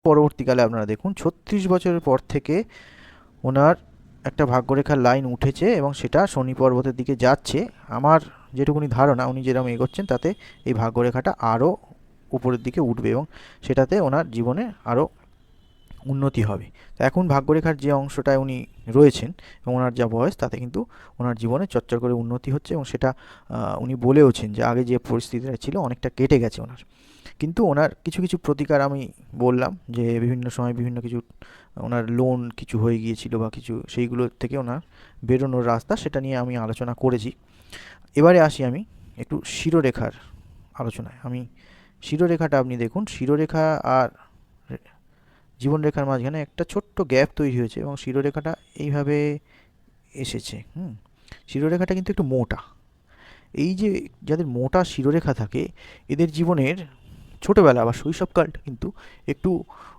পরবর্তীকালে আপনারা দেখুন 36 বছরের পর থেকে ওনার একটা ভাগ্যরেখার লাইন উঠেছে এবং সেটা শনি পর্বতের দিকে যাচ্ছে। আমার যেটুকুনি ধারণা উনি যেরকম এগোচ্ছেন তাতে এই ভাগ্যরেখাটা আরও উপরের দিকে উঠবে এবং সেটাতে ওনার জীবনে আরও উন্নতি হবে। তো এখন ভাগ্যরেখার যে অংশটায় উনি রয়েছেন এবং ওনার যা বয়স তাতে কিন্তু ওনার জীবনে চচ্চর করে উন্নতি হচ্ছে এবং সেটা উনি বলেওছেন যে আগে যে পরিস্থিতিটা ছিল অনেকটা কেটে গেছে ওনার। কিন্তু ওনার কিছু কিছু প্রতিকার আমি বললাম যে বিভিন্ন সময় বিভিন্ন কিছু ওনার লোন কিছু হয়ে গিয়েছিল বা কিছু সেইগুলো থেকে ওনার বেরোনোর রাস্তা সেটা নিয়ে আমি আলোচনা করেছি। এবারে আসি আমি একটু শিরোরেখার আলোচনায়। আমি শিরোরেখাটা আপনি দেখুন, শিরোরেখা আর জীবনরেখার মাঝখানে একটা ছোট্ট গ্যাপ তৈরি হয়েছে এবং শিরোরেখাটা এইভাবে এসেছে। শিরোরেখাটা কিন্তু একটু মোটা। এই যে যাদের মোটা শিরোরেখা থাকে এদের জীবনের ছোটবেলা বা শৈশবকালটা কিন্তু একটু